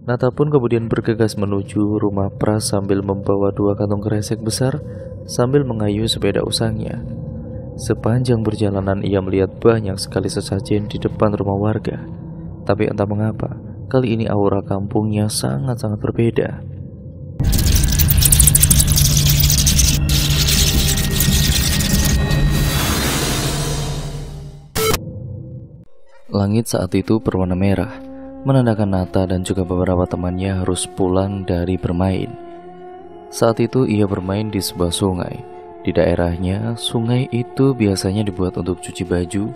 Nata pun kemudian bergegas menuju rumah Pras sambil membawa 2 kantung kresek besar sambil mengayuh sepeda usangnya. Sepanjang perjalanan ia melihat banyak sekali sesajen di depan rumah warga. Tapi entah mengapa, kali ini aura kampungnya sangat-sangat berbeda. Langit saat itu berwarna merah, menandakan Nata dan juga beberapa temannya harus pulang dari bermain. Saat itu ia bermain di sebuah sungai. Di daerahnya, sungai itu biasanya dibuat untuk cuci baju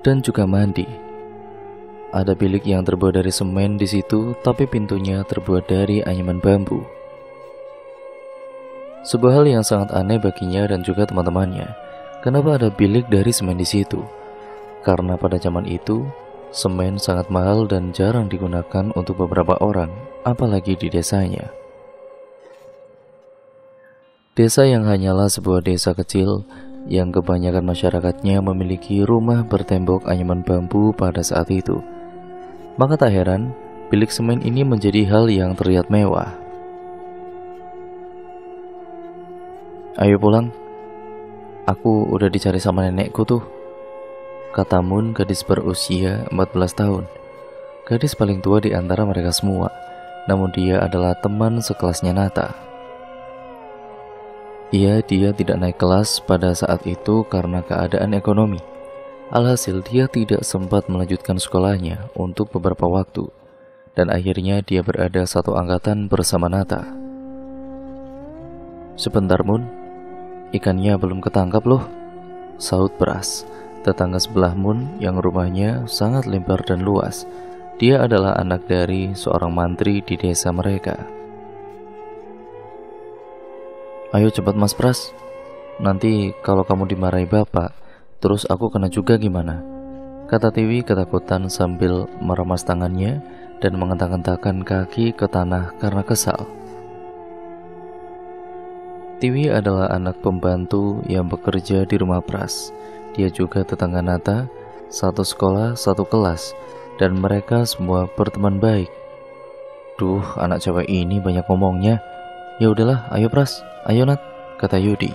dan juga mandi. Ada bilik yang terbuat dari semen di situ, tapi pintunya terbuat dari anyaman bambu. Sebuah hal yang sangat aneh baginya dan juga teman-temannya. Kenapa ada bilik dari semen di situ? Karena pada zaman itu, semen sangat mahal dan jarang digunakan untuk beberapa orang, apalagi di desanya. Desa yang hanyalah sebuah desa kecil yang kebanyakan masyarakatnya memiliki rumah bertembok anyaman bambu pada saat itu. Maka tak heran, bilik semen ini menjadi hal yang terlihat mewah. "Ayo pulang, aku udah dicari sama nenekku tuh," kata Mun, gadis berusia 14 tahun. Gadis paling tua di antara mereka semua, namun dia adalah teman sekelasnya Nata. Dia tidak naik kelas pada saat itu karena keadaan ekonomi. Alhasil dia tidak sempat melanjutkan sekolahnya untuk beberapa waktu, dan akhirnya dia berada satu angkatan bersama Nata. "Sebentar Mun, ikannya belum ketangkap loh," sahut Pras, tetangga sebelah Mun yang rumahnya sangat lebar dan luas. Dia adalah anak dari seorang mantri di desa mereka. "Ayo cepat Mas Pras, nanti kalau kamu dimarahi bapak, terus aku kena juga gimana?" kata Tiwi ketakutan sambil meremas tangannya dan mengentak-entakkan kaki ke tanah karena kesal. Tiwi adalah anak pembantu yang bekerja di rumah Pras. Dia juga tetangga Nata, satu sekolah, satu kelas, dan mereka semua berteman baik. "Duh, anak cewek ini banyak ngomongnya. Ya udahlah, ayo Pras, ayo Nat," kata Yudi.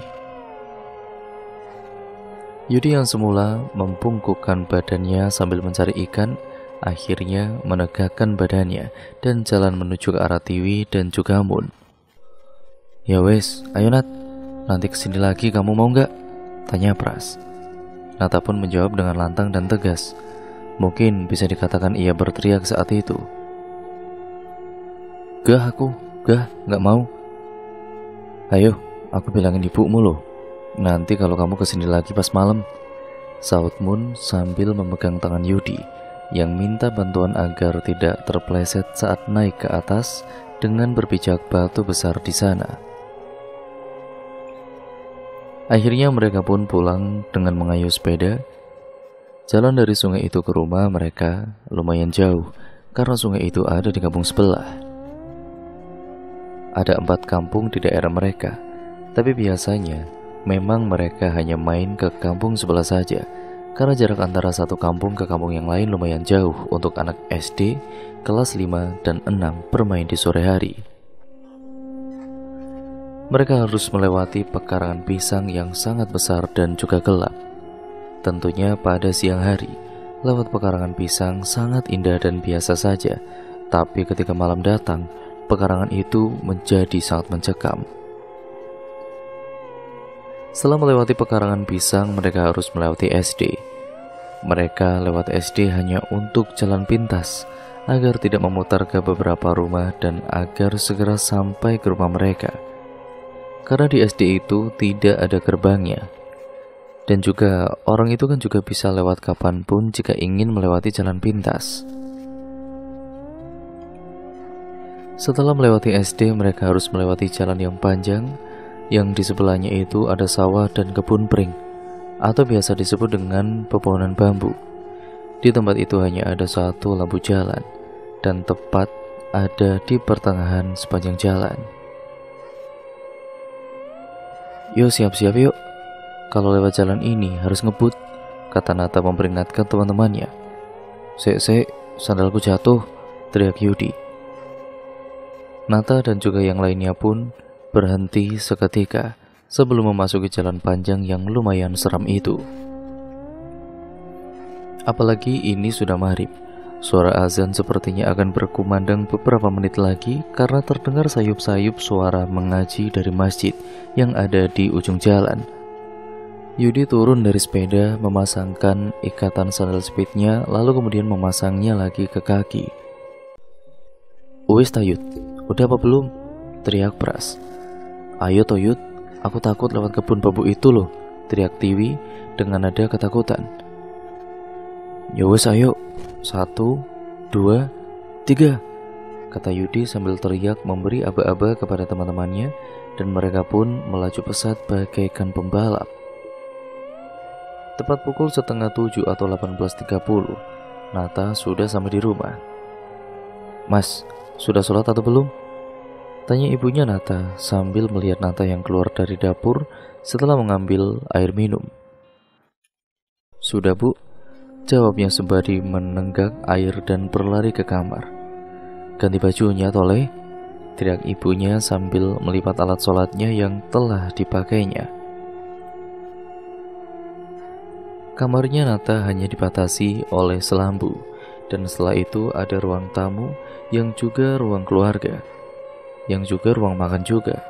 Yudi yang semula membungkukkan badannya sambil mencari ikan, akhirnya menegakkan badannya dan jalan menuju ke arah Tiwi dan juga Mun. "Ya wes, ayo Nat, nanti kesini lagi kamu mau nggak?" tanya Pras. Nata pun menjawab dengan lantang dan tegas. Mungkin bisa dikatakan ia berteriak saat itu. "Gah aku, nggak mau." "Ayo, aku bilangin ibumu loh, nanti kalau kamu kesini lagi pas malam," sahut Mun sambil memegang tangan Yudi yang minta bantuan agar tidak terpleset saat naik ke atas dengan berpijak batu besar di sana. Akhirnya mereka pun pulang dengan mengayuh sepeda. Jalan dari sungai itu ke rumah mereka lumayan jauh karena sungai itu ada di kampung sebelah. Ada 4 kampung di daerah mereka, tapi biasanya memang mereka hanya main ke kampung sebelah saja karena jarak antara satu kampung ke kampung yang lain lumayan jauh untuk anak SD kelas 5 dan 6 bermain di sore hari. Mereka harus melewati pekarangan pisang yang sangat besar dan juga gelap. Tentunya pada siang hari, lewat pekarangan pisang sangat indah dan biasa saja. Tapi ketika malam datang, pekarangan itu menjadi sangat mencekam. Setelah melewati pekarangan pisang, mereka harus melewati SD. Mereka lewat SD hanya untuk jalan pintas, agar tidak memutar ke beberapa rumah dan agar segera sampai ke rumah mereka. Karena di SD itu tidak ada gerbangnya. Dan juga orang itu kan juga bisa lewat kapanpun jika ingin melewati jalan pintas. Setelah melewati SD, mereka harus melewati jalan yang panjang, yang di sebelahnya itu ada sawah dan kebun pring, atau biasa disebut dengan pepohonan bambu. Di tempat itu hanya ada satu lampu jalan, dan tepat ada di pertengahan sepanjang jalan. "Yuk siap-siap yuk, kalau lewat jalan ini harus ngebut," kata Nata memperingatkan teman-temannya. Sek, sandalku jatuh," teriak Yudi. Nata dan juga yang lainnya pun berhenti seketika sebelum memasuki jalan panjang yang lumayan seram itu. Apalagi ini sudah maghrib. Suara azan sepertinya akan berkumandang beberapa menit lagi karena terdengar sayup-sayup suara mengaji dari masjid yang ada di ujung jalan. Yudi turun dari sepeda, memasangkan ikatan sandal speednya, lalu kemudian memasangnya lagi ke kaki. "Uwis Tayut, udah apa belum?" teriak Pras. "Ayo Toyut, aku takut lewat kebun bambu itu loh," teriak Tiwi dengan nada ketakutan. "Yowes ayo, 1, 2, 3, kata Yudi sambil teriak memberi aba-aba kepada teman-temannya, dan mereka pun melaju pesat bagaikan pembalap. Tepat pukul 6:30 atau 18.30, Nata sudah sampai di rumah. "Mas, sudah sholat atau belum?" tanya ibunya Nata sambil melihat Nata yang keluar dari dapur setelah mengambil air minum. "Sudah Bu," jawabnya sembari menenggak air dan berlari ke kamar. "Ganti bajunya Toleh," teriak ibunya sambil melipat alat sholatnya yang telah dipakainya. Kamarnya Nata hanya dibatasi oleh selambu, dan setelah itu ada ruang tamu yang juga ruang keluarga, yang juga ruang makan juga.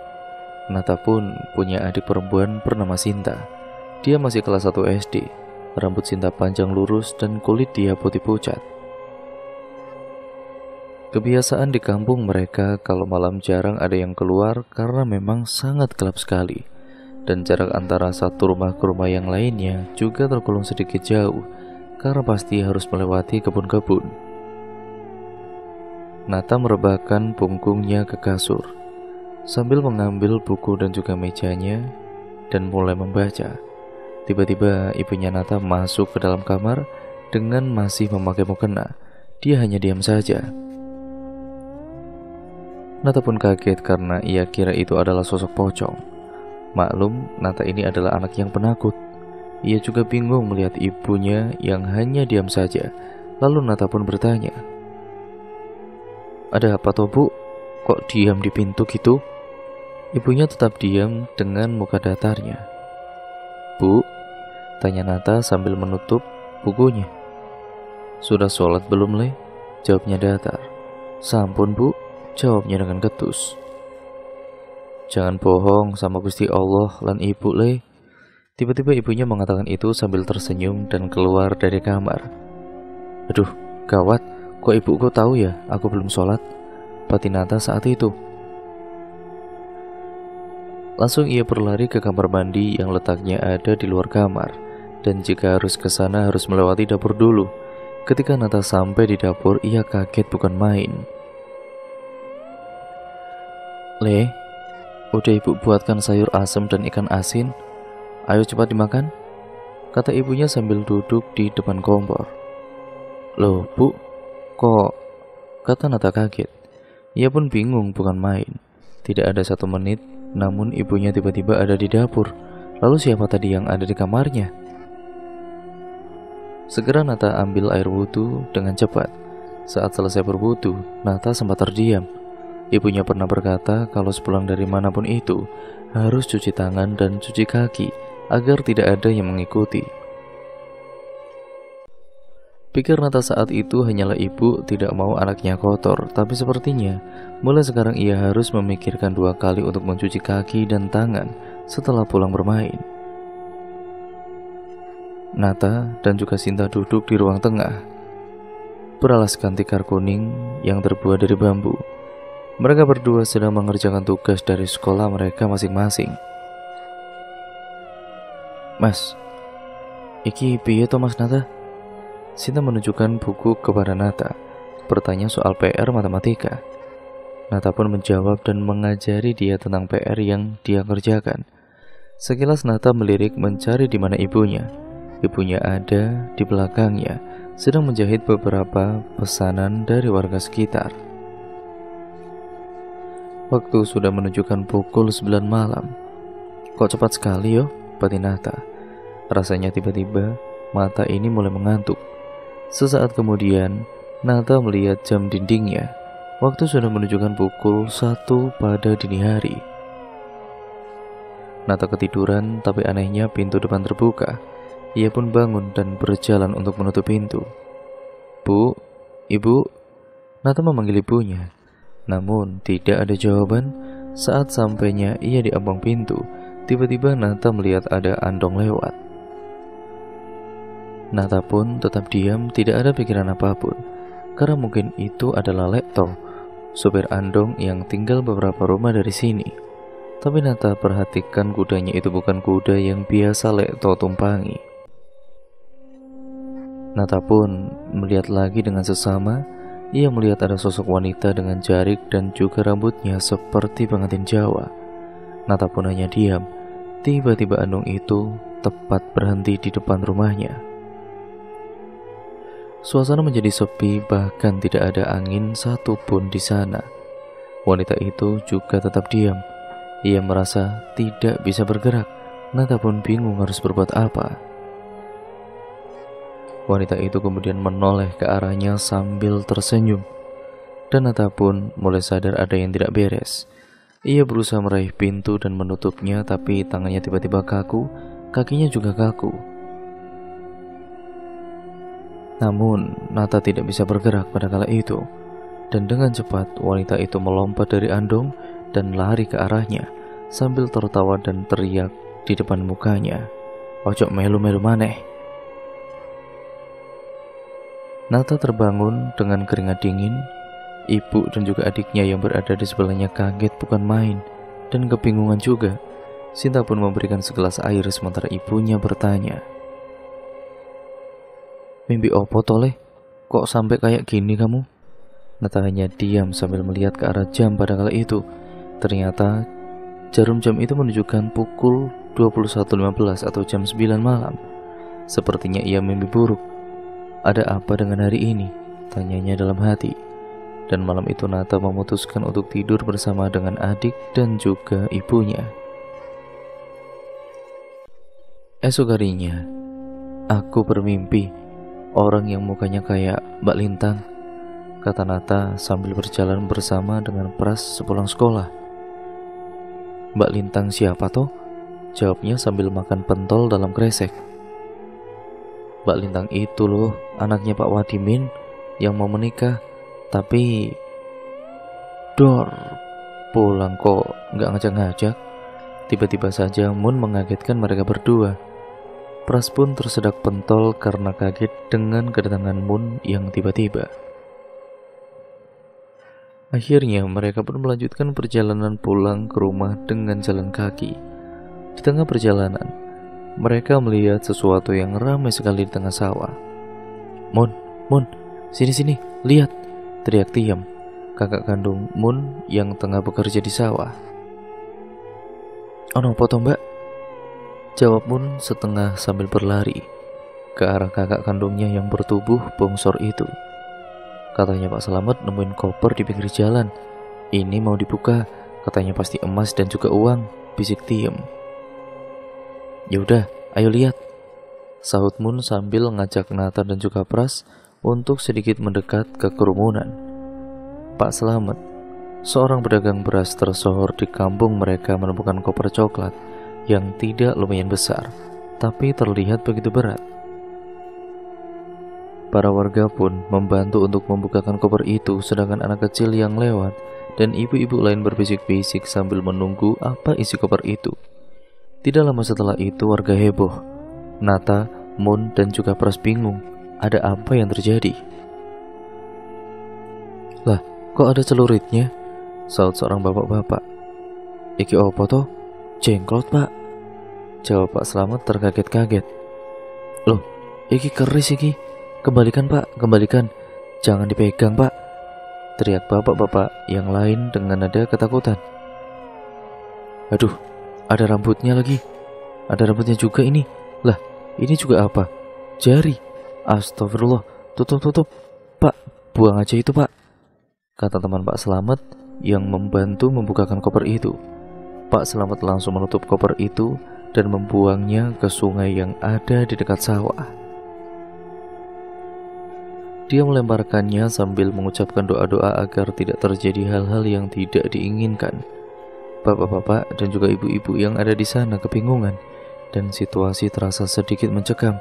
Nata pun punya adik perempuan bernama Sinta. Dia masih kelas 1 SD. Rambut Sinta panjang lurus dan kulit dia putih pucat. Kebiasaan di kampung mereka kalau malam jarang ada yang keluar karena memang sangat gelap sekali, dan jarak antara satu rumah ke rumah yang lainnya juga tergolong sedikit jauh karena pasti harus melewati kebun-kebun. Nata merebahkan punggungnya ke kasur sambil mengambil buku dan juga mejanya dan mulai membaca. Tiba-tiba ibunya Nata masuk ke dalam kamar dengan masih memakai mukena. Dia hanya diam saja. Nata pun kaget karena ia kira itu adalah sosok pocong. Maklum, Nata ini adalah anak yang penakut. Ia juga bingung melihat ibunya yang hanya diam saja. Lalu Nata pun bertanya, "Ada apa toh Bu? Kok diam di pintu gitu?" Ibunya tetap diam dengan muka datarnya. "Bu," tanya Nata sambil menutup bukunya. "Sudah sholat belum Le?" jawabnya datar. "Sampun Bu," jawabnya dengan ketus. "Jangan bohong sama Gusti Allah lan ibu Le." Tiba-tiba ibunya mengatakan itu sambil tersenyum dan keluar dari kamar. "Aduh, gawat, kok ibuku tahu ya aku belum sholat?" batin Nata saat itu. Langsung ia berlari ke kamar mandi yang letaknya ada di luar kamar, dan jika harus ke sana harus melewati dapur dulu. Ketika Nata sampai di dapur, ia kaget bukan main. "Le, udah ibu buatkan sayur asem dan ikan asin. Ayo cepat dimakan," kata ibunya sambil duduk di depan kompor. "Loh Bu, kok?" kata Nata kaget. Ia pun bingung bukan main. Tidak ada 1 menit, namun ibunya tiba-tiba ada di dapur. Lalu siapa tadi yang ada di kamarnya? Segera Nata ambil air wudhu dengan cepat. Saat selesai berwudhu, Nata sempat terdiam. Ibunya pernah berkata kalau sepulang dari manapun itu harus cuci tangan dan cuci kaki agar tidak ada yang mengikuti. Pikir Nata saat itu hanyalah ibu tidak mau anaknya kotor, tapi sepertinya mulai sekarang ia harus memikirkan 2 kali untuk mencuci kaki dan tangan setelah pulang bermain. Nata dan juga Sinta duduk di ruang tengah, beralaskan tikar kuning yang terbuat dari bambu. Mereka berdua sedang mengerjakan tugas dari sekolah mereka masing-masing. "Mas, iki piye to Mas Nata?" Sinta menunjukkan buku kepada Nata, bertanya soal PR matematika. Nata pun menjawab dan mengajari dia tentang PR yang dia kerjakan. Sekilas Nata melirik mencari di mana ibunya. Ibunya ada di belakangnya, sedang menjahit beberapa pesanan dari warga sekitar. Waktu sudah menunjukkan pukul 9 malam. "Kok cepat sekali yo?" batin Nata. Rasanya tiba-tiba mata ini mulai mengantuk. Sesaat kemudian, Nata melihat jam dindingnya. Waktu sudah menunjukkan pukul 1 pada dini hari. Nata ketiduran, tapi anehnya pintu depan terbuka. Ia pun bangun dan berjalan untuk menutup pintu. "Bu, ibu," Nata memanggil ibunya. Namun tidak ada jawaban. Saat sampainya ia di ambang pintu, tiba-tiba Nata melihat ada Andong lewat. Nata pun tetap diam, tidak ada pikiran apapun, karena mungkin itu adalah Lekto, sopir Andong yang tinggal beberapa rumah dari sini. Tapi Nata perhatikan kudanya itu bukan kuda yang biasa Lekto tumpangi. Nata pun melihat lagi dengan sesama. Ia melihat ada sosok wanita dengan jarik dan juga rambutnya seperti pengantin Jawa. Nata pun hanya diam. Tiba-tiba Andong itu tepat berhenti di depan rumahnya. Suasana menjadi sepi, bahkan tidak ada angin satupun di sana. Wanita itu juga tetap diam. Ia merasa tidak bisa bergerak. Nata pun bingung harus berbuat apa. Wanita itu kemudian menoleh ke arahnya sambil tersenyum. Dan Nata pun mulai sadar ada yang tidak beres. Ia berusaha meraih pintu dan menutupnya, tapi tangannya tiba-tiba kaku, kakinya juga kaku. Namun Nata tidak bisa bergerak pada kala itu. Dan dengan cepat wanita itu melompat dari Andong dan lari ke arahnya sambil tertawa dan teriak di depan mukanya, "Ojo melu-melu maneh." Nata terbangun dengan keringat dingin. Ibu dan juga adiknya yang berada di sebelahnya kaget bukan main dan kebingungan juga. Sinta pun memberikan segelas air sementara ibunya bertanya, "Mimpi opo toleh? Kok sampai kayak gini kamu?" Nata hanya diam sambil melihat ke arah jam pada kala itu. Ternyata jarum jam itu menunjukkan pukul 21.15 atau jam 9 malam. Sepertinya ia mimpi buruk. Ada apa dengan hari ini? Tanyanya dalam hati. Dan malam itu Nata memutuskan untuk tidur bersama dengan adik dan juga ibunya. Esok harinya, aku bermimpi orang yang mukanya kayak Mbak Lintang, kata Nata sambil berjalan bersama dengan Pras sepulang sekolah. "Mbak Lintang siapa toh?" jawabnya sambil makan pentol dalam kresek. "Mbak Lintang itu loh, anaknya Pak Wadimin yang mau menikah. Tapi dor, pulang kok nggak ngajak-ngajak." Tiba-tiba saja Mun mengagetkan mereka berdua. Pras pun tersedak pentol karena kaget dengan kedatangan Mun yang tiba-tiba. Akhirnya mereka pun melanjutkan perjalanan pulang ke rumah dengan jalan kaki. Di tengah perjalanan, mereka melihat sesuatu yang ramai sekali di tengah sawah. Mun, sini, lihat!" teriak Tiam, kakak kandung Mun yang tengah bekerja di sawah. "Ono apa toh, Mbak?" jawab Mun setengah sambil berlari ke arah kakak kandungnya yang bertubuh bongsor itu. Katanya Pak Slamet nemuin koper di pinggir jalan. "Ini mau dibuka, katanya pasti emas dan juga uang," bisik Tiam. "Yaudah, ayo lihat," sahut Mun sambil ngajak Nata dan juga Pras untuk sedikit mendekat ke kerumunan. Pak Slamet, seorang pedagang beras tersohor di kampung mereka, menemukan koper coklat yang tidak lumayan besar, tapi terlihat begitu berat. Para warga pun membantu untuk membukakan koper itu, sedangkan anak kecil yang lewat dan ibu-ibu lain berbisik-bisik sambil menunggu apa isi koper itu. Tidak lama setelah itu warga heboh. Nata, Mun, dan juga Pras bingung. Ada apa yang terjadi? "Lah, kok ada celuritnya?" sahut seorang bapak-bapak. "Iki opo toh?" "Jengklot, Pak," jawab Pak Slamet terkaget-kaget. "Loh, iki keris iki. Kembalikan, Pak, kembalikan. Jangan dipegang, Pak," teriak bapak-bapak yang lain dengan nada ketakutan. "Aduh, ada rambutnya lagi. Ada rambutnya juga ini. Lah, ini juga apa? Jari. Astagfirullah. Tutup. Pak, buang aja itu, Pak," kata teman Pak Slamet yang membantu membukakan koper itu. Pak Slamet langsung menutup koper itu dan membuangnya ke sungai yang ada di dekat sawah. Dia melemparkannya sambil mengucapkan doa-doa agar tidak terjadi hal-hal yang tidak diinginkan. Bapak-bapak dan juga ibu-ibu yang ada di sana kebingungan, dan situasi terasa sedikit mencekam.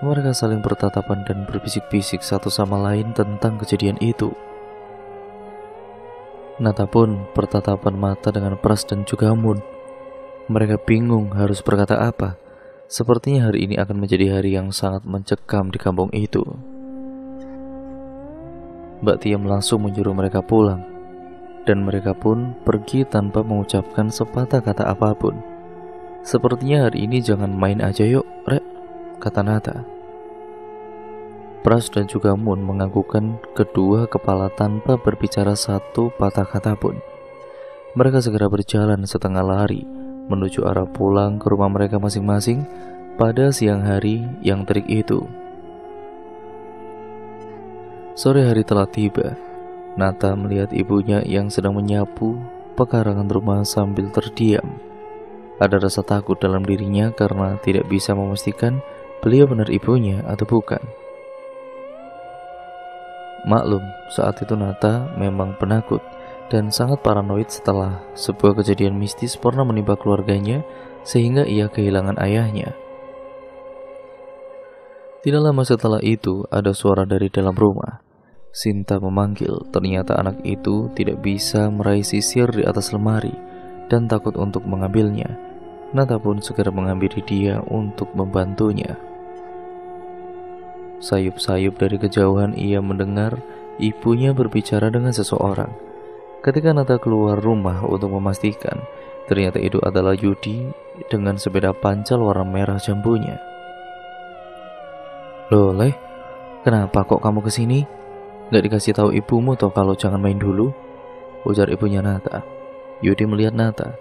Mereka saling bertatapan dan berbisik-bisik satu sama lain tentang kejadian itu. Nata pun bertatapan mata dengan Pras dan juga Mun. Mereka bingung harus berkata apa. Sepertinya hari ini akan menjadi hari yang sangat mencekam di kampung itu. Mbak Tiam langsung menyuruh mereka pulang, dan mereka pun pergi tanpa mengucapkan sepatah kata apapun. Sepertinya hari ini jangan main aja yuk, Rek, kata Nata. Pras dan juga Mun menganggukkan kedua kepala tanpa berbicara satu patah kata pun. Mereka segera berjalan setengah lari menuju arah pulang ke rumah mereka masing-masing pada siang hari yang terik itu. Sore hari telah tiba. Nata melihat ibunya yang sedang menyapu pekarangan rumah sambil terdiam. Ada rasa takut dalam dirinya karena tidak bisa memastikan beliau benar ibunya atau bukan. Maklum, saat itu Nata memang penakut dan sangat paranoid setelah sebuah kejadian mistis pernah menimpa keluarganya sehingga ia kehilangan ayahnya. Tidak lama setelah itu, ada suara dari dalam rumah. Sinta memanggil, ternyata anak itu tidak bisa meraih sisir di atas lemari dan takut untuk mengambilnya. Nata pun segera menghampiri dia untuk membantunya. Sayup-sayup dari kejauhan ia mendengar ibunya berbicara dengan seseorang. Ketika Nata keluar rumah untuk memastikan, ternyata itu adalah Yudi dengan sepeda pancal warna merah jambunya. Loh, Leh, kenapa kok kamu kesini? Gak dikasih tahu ibumu toh kalau jangan main dulu? Ujar ibunya Nata. Yudi melihat Nata,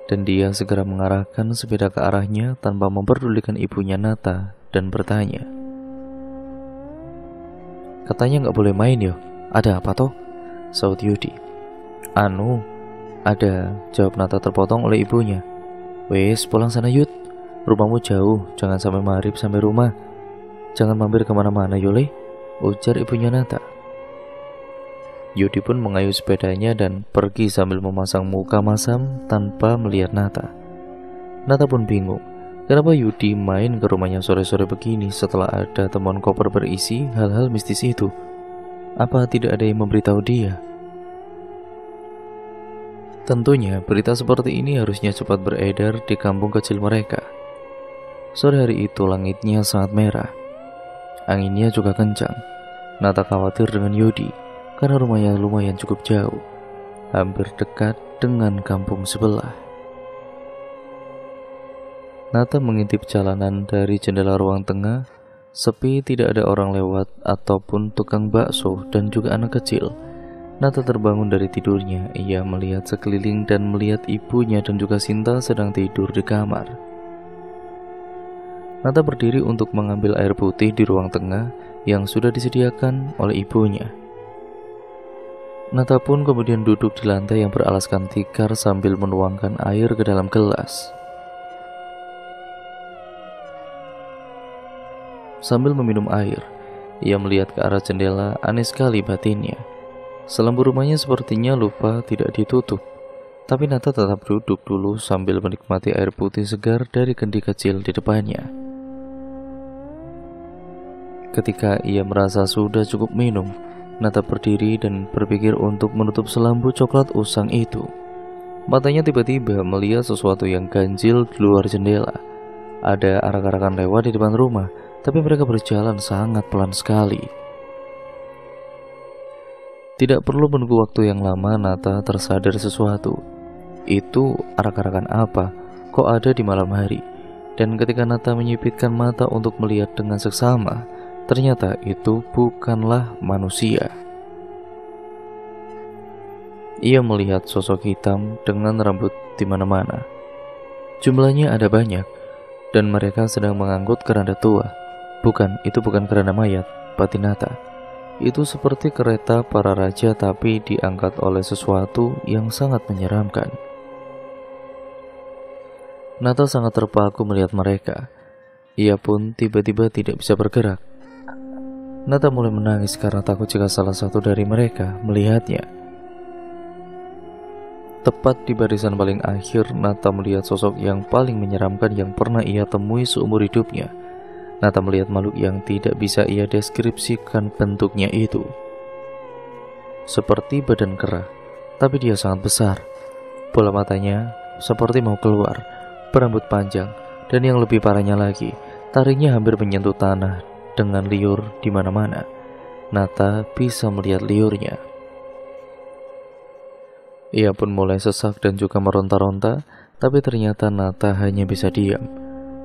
dan dia segera mengarahkan sepeda ke arahnya tanpa memperdulikan ibunya Nata dan bertanya. Katanya gak boleh main yo, ada apa toh? Saut Yudi. Ada, jawab Nata terpotong oleh ibunya. Wes, pulang sana Yud, rumahmu jauh, jangan sampai maghrib sampai rumah. Jangan mampir kemana-mana Yole, ujar ibunya Nata. Yudi pun mengayuh sepedanya dan pergi sambil memasang muka masam tanpa melihat Nata. Nata pun bingung, kenapa Yudi main ke rumahnya sore-sore begini setelah ada temuan koper berisi hal-hal mistis itu. Apa tidak ada yang memberitahu dia? Tentunya berita seperti ini harusnya cepat beredar di kampung kecil mereka. Sore hari itu langitnya sangat merah. Anginnya juga kencang. Nata khawatir dengan Yudi karena rumahnya lumayan cukup jauh, hampir dekat dengan kampung sebelah. Nata mengintip jalanan dari jendela ruang tengah. Sepi, tidak ada orang lewat ataupun tukang bakso dan juga anak kecil. Nata terbangun dari tidurnya. Ia melihat sekeliling dan melihat ibunya dan juga Sinta sedang tidur di kamar. Nata berdiri untuk mengambil air putih di ruang tengah yang sudah disediakan oleh ibunya. Nata pun kemudian duduk di lantai yang beralaskan tikar sambil menuangkan air ke dalam gelas. Sambil meminum air, ia melihat ke arah jendela. Aneh sekali batinnya. Selambu rumahnya sepertinya lupa tidak ditutup. Tapi Nata tetap duduk dulu sambil menikmati air putih segar dari kendi kecil di depannya. Ketika ia merasa sudah cukup minum, Nata berdiri dan berpikir untuk menutup selambu coklat usang itu. Matanya tiba-tiba melihat sesuatu yang ganjil di luar jendela. Ada arak-arakan lewat di depan rumah, tapi mereka berjalan sangat pelan sekali. Tidak perlu menunggu waktu yang lama, Nata tersadar sesuatu. Itu arak-arakan apa? Kok ada di malam hari? Dan ketika Nata menyipitkan mata untuk melihat dengan seksama, ternyata itu bukanlah manusia. Ia melihat sosok hitam dengan rambut di mana-mana. Jumlahnya ada banyak, dan mereka sedang mengangkut keranda tua. Itu bukan keranda mayat, batin Nata. Itu seperti kereta para raja tapi diangkat oleh sesuatu yang sangat menyeramkan. Nata sangat terpaku melihat mereka. Ia pun tiba-tiba tidak bisa bergerak. Nata mulai menangis karena takut jika salah satu dari mereka melihatnya. Tepat di barisan paling akhir, Nata melihat sosok yang paling menyeramkan yang pernah ia temui seumur hidupnya. Nata melihat makhluk yang tidak bisa ia deskripsikan bentuknya itu. Seperti badan kera, tapi dia sangat besar. Bola matanya seperti mau keluar, berambut panjang, dan yang lebih parahnya lagi, taringnya hampir menyentuh tanah dengan liur di mana-mana. Nata bisa melihat liurnya. Ia pun mulai sesak dan juga meronta-ronta, tapi ternyata Nata hanya bisa diam.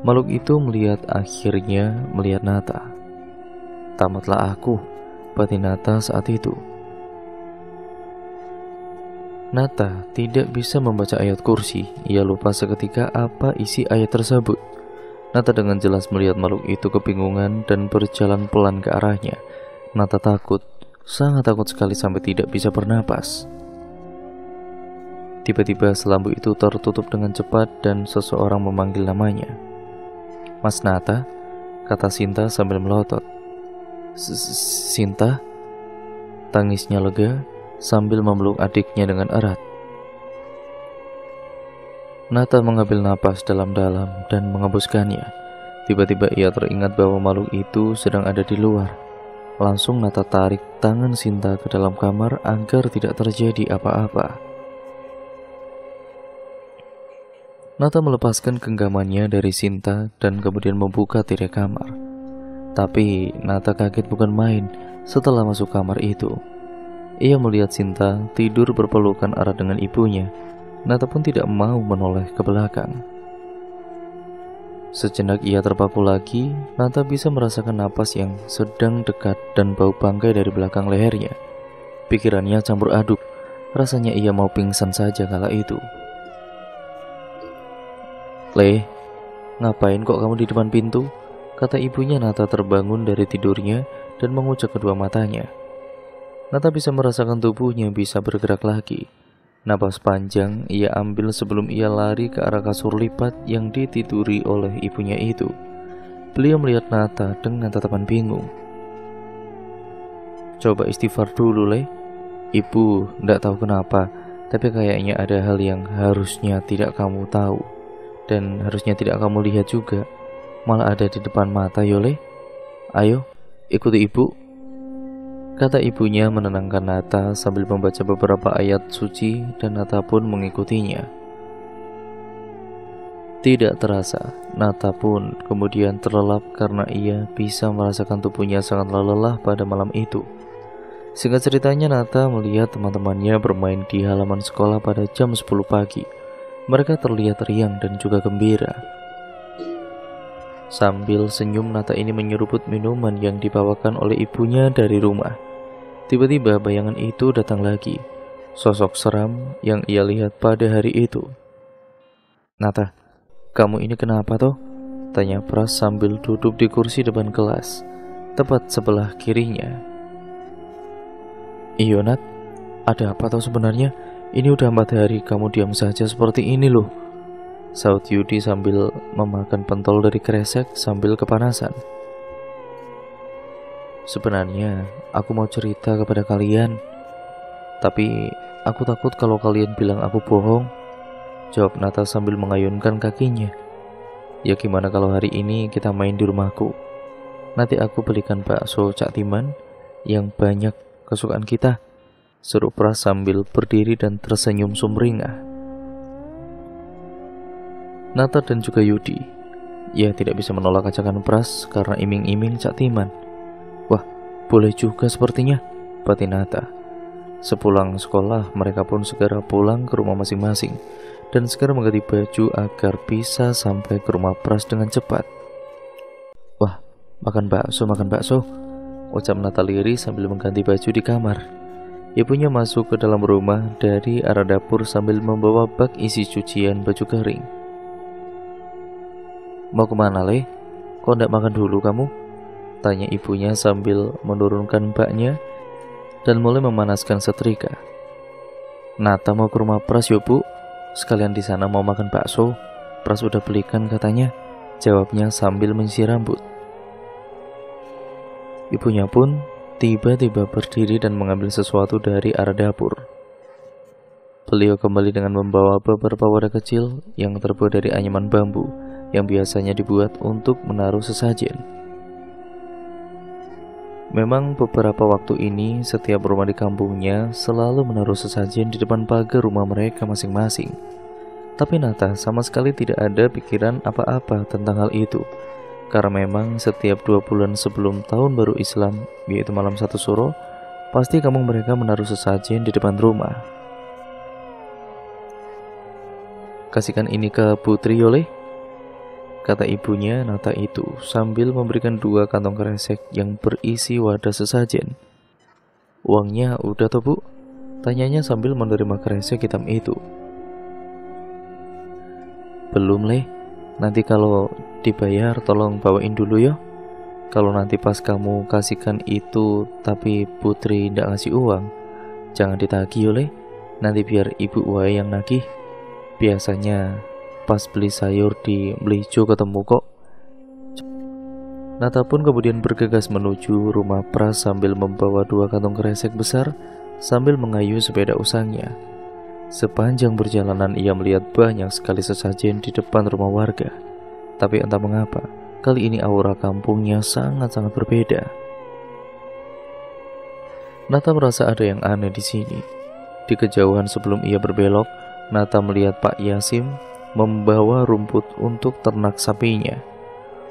Makhluk itu akhirnya melihat Nata. Tamatlah aku, batin Nata saat itu. Nata tidak bisa membaca ayat kursi. Ia lupa seketika apa isi ayat tersebut. Nata dengan jelas melihat makhluk itu kebingungan dan berjalan pelan ke arahnya. Nata takut, sangat takut sekali sampai tidak bisa bernapas. Tiba-tiba selambu itu tertutup dengan cepat dan seseorang memanggil namanya. "Mas Nata," kata Sinta sambil melotot. "Sinta?" Tangisnya lega sambil memeluk adiknya dengan erat. Nata mengambil napas dalam-dalam dan mengembuskannya. Tiba-tiba ia teringat bahwa makhluk itu sedang ada di luar. Langsung Nata tarik tangan Sinta ke dalam kamar agar tidak terjadi apa-apa. Nata melepaskan genggamannya dari Sinta dan kemudian membuka tirai kamar. Tapi Nata kaget bukan main setelah masuk kamar itu. Ia melihat Sinta tidur berpelukan erat dengan ibunya. Nata pun tidak mau menoleh ke belakang. Sejenak ia terpaku lagi. Nata bisa merasakan napas yang sedang dekat dan bau bangkai dari belakang lehernya. Pikirannya campur aduk. Rasanya ia mau pingsan saja kala itu. "Le, ngapain kok kamu di depan pintu?" kata ibunya. Nata terbangun dari tidurnya dan mengucek kedua matanya. Nata bisa merasakan tubuhnya bisa bergerak lagi. Napas panjang ia ambil sebelum ia lari ke arah kasur lipat yang ditiduri oleh ibunya itu. Beliau melihat Nata dengan tatapan bingung. "Coba istighfar dulu, Le. Ibu ndak tahu kenapa, tapi kayaknya ada hal yang harusnya tidak kamu tahu. Dan harusnya tidak kamu lihat juga, malah ada di depan mata, Yole. Ayo, ikuti ibu," kata ibunya menenangkan Nata sambil membaca beberapa ayat suci dan Nata pun mengikutinya. Tidak terasa, Nata pun kemudian terlelap karena ia bisa merasakan tubuhnya sangat lelah pada malam itu. Singkat ceritanya, Nata melihat teman-temannya bermain di halaman sekolah pada jam 10 pagi. Mereka terlihat riang dan juga gembira. Sambil senyum, Nata ini menyeruput minuman yang dibawakan oleh ibunya dari rumah. Tiba-tiba bayangan itu datang lagi. Sosok seram yang ia lihat pada hari itu. "Nata, kamu ini kenapa toh?" tanya Pras sambil duduk di kursi depan kelas, tepat sebelah kirinya. "Iyo Nat, ada apa toh sebenarnya? Ini udah 4 hari kamu diam saja seperti ini loh," saut Yudi sambil memakan pentol dari kresek sambil kepanasan. "Sebenarnya aku mau cerita kepada kalian, tapi aku takut kalau kalian bilang aku bohong," jawab Nata sambil mengayunkan kakinya. "Ya gimana kalau hari ini kita main di rumahku? Nanti aku belikan bakso Cak Timan yang banyak kesukaan kita," seru Pras sambil berdiri dan tersenyum sumringah. Nata dan juga Yudi, ia tidak bisa menolak ajakan Pras karena iming-iming Cak Timan. "Wah, boleh juga sepertinya," batin Nata. Sepulang sekolah, mereka pun segera pulang ke rumah masing-masing dan segera mengganti baju agar bisa sampai ke rumah Pras dengan cepat. "Wah, makan bakso, ucap Nata lirih sambil mengganti baju di kamar. Ibunya masuk ke dalam rumah dari arah dapur sambil membawa bak isi cucian baju kering. "Mau kemana, Le? Kok ndak makan dulu kamu?" tanya ibunya sambil menurunkan baknya dan mulai memanaskan setrika. "Nata mau ke rumah Pras yuk, Bu. Sekalian di sana mau makan bakso. Pras udah belikan katanya," jawabnya sambil menyisir rambut. Ibunya pun tiba-tiba berdiri dan mengambil sesuatu dari arah dapur. Beliau kembali dengan membawa beberapa wadah kecil yang terbuat dari anyaman bambu yang biasanya dibuat untuk menaruh sesajen. Memang beberapa waktu ini setiap rumah di kampungnya selalu menaruh sesajen di depan pagar rumah mereka masing-masing. Tapi Nata sama sekali tidak ada pikiran apa-apa tentang hal itu. Karena memang setiap 2 bulan sebelum tahun baru Islam, yaitu malam 1 Suro, pasti kampung mereka menaruh sesajen di depan rumah. "Kasihkan ini ke Putri Yoleh," kata ibunya Nata itu sambil memberikan 2 kantong kresek yang berisi wadah sesajen. "Uangnya udah toh, Bu?" tanyanya sambil menerima kresek hitam itu. "Belum, Leh. Nanti kalau dibayar tolong bawain dulu ya. Kalau nanti pas kamu kasihkan itu tapi Putri ndak ngasih uang, jangan ditagih, Leh. Nanti biar Ibu Wai yang nagih. Biasanya pas beli sayur di Melijo ketemu kok." Nata pun kemudian bergegas menuju rumah Pras sambil membawa 2 kantong kresek besar sambil mengayuh sepeda usangnya. Sepanjang perjalanan ia melihat banyak sekali sesajen di depan rumah warga. Tapi entah mengapa, kali ini aura kampungnya sangat-sangat berbeda. Nata merasa ada yang aneh di sini. Di kejauhan sebelum ia berbelok, Nata melihat Pak Yasim membawa rumput untuk ternak sapinya.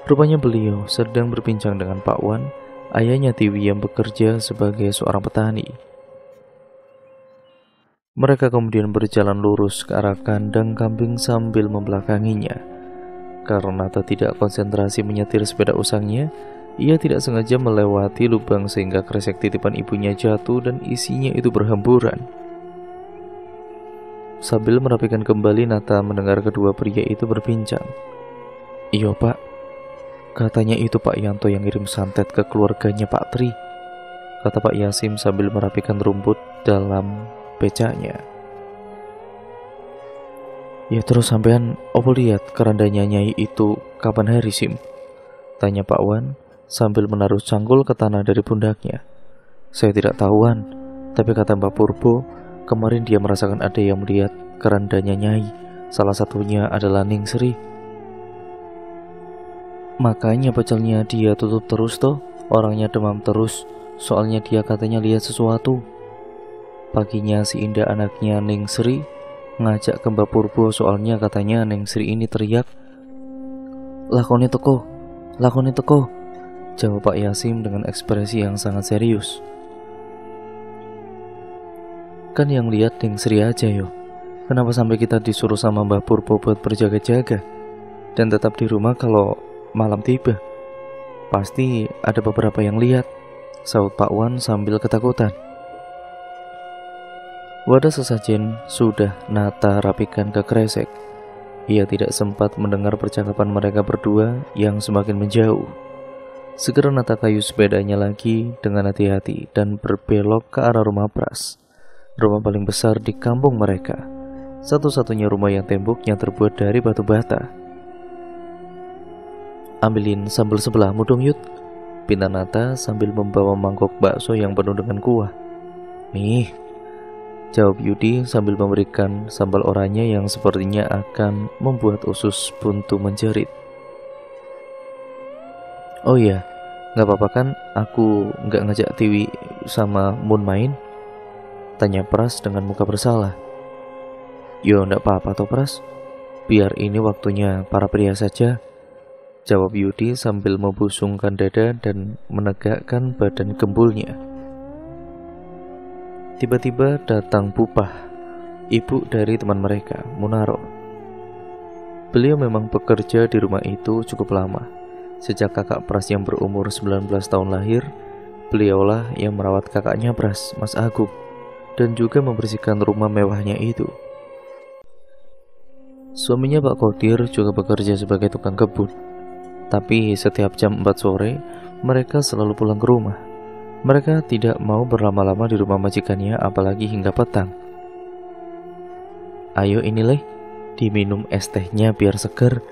Rupanya beliau sedang berbincang dengan Pak Wan, ayahnya Tiwi yang bekerja sebagai seorang petani. Mereka kemudian berjalan lurus ke arah kandang kambing sambil membelakanginya. Karena Nata tidak konsentrasi menyetir sepeda usangnya, ia tidak sengaja melewati lubang sehingga kresek titipan ibunya jatuh dan isinya itu berhamburan. Sambil merapikan kembali, Nata mendengar kedua pria itu berbincang. "Iya, Pak. Katanya itu Pak Yanto yang ngirim santet ke keluarganya Pak Tri," kata Pak Yasim sambil merapikan rumput dalam becaknya. "Ya terus sampean opo lihat kerandanya Nyai itu kapan hari, Sim?" tanya Pak Wan sambil menaruh cangkul ke tanah dari pundaknya. "Saya tidak tahuan, tapi kata Mbak Purbo, kemarin dia merasakan ada yang melihat kerandanya Nyai. Salah satunya adalah Ning Sri. Makanya pecelnya dia tutup terus toh, orangnya demam terus, soalnya dia katanya lihat sesuatu." Paginya si Indah anaknya Ning Sri ngajak ke Mbak Purbo, soalnya katanya Ning Sri ini teriak, lakoni teko, jawab Pak Yasim dengan ekspresi yang sangat serius. "Kan yang lihat Ning Sri aja yo. Kenapa sampai kita disuruh sama Mbak Purbo buat berjaga-jaga dan tetap di rumah kalau malam tiba? Pasti ada beberapa yang lihat," sahut Pak Wan sambil ketakutan. Wadah sesajen sudah Nata rapikan ke kresek. Ia tidak sempat mendengar percakapan mereka berdua yang semakin menjauh. Segera Nata kayu sepedanya lagi dengan hati-hati dan berbelok ke arah rumah Pras, rumah paling besar di kampung mereka, satu-satunya rumah yang temboknya terbuat dari batu bata. "Ambilin sambal sebelahmu dong, Yud," pinta Nata sambil membawa mangkok bakso yang penuh dengan kuah. "Nih," jawab Yudi sambil memberikan sambal oranye yang sepertinya akan membuat usus buntu menjerit. "Oh iya, gak apa-apa kan aku gak ngajak Tiwi sama Mun main?" tanya Pras dengan muka bersalah. "Yo gak apa-apa toh Pras, biar ini waktunya para pria saja," jawab Yudi sambil membusungkan dada dan menegakkan badan gembulnya. Tiba-tiba datang Pupah, ibu dari teman mereka, Munaro. Beliau memang bekerja di rumah itu cukup lama. Sejak kakak Pras yang berumur 19 tahun lahir, beliaulah yang merawat kakaknya Pras, Mas Agung, dan juga membersihkan rumah mewahnya itu. Suaminya Pak Kodir juga bekerja sebagai tukang kebun. Tapi setiap jam 4 sore, mereka selalu pulang ke rumah. Mereka tidak mau berlama-lama di rumah majikannya, apalagi hingga petang. "Ayo ini Leh, diminum es tehnya biar seger,"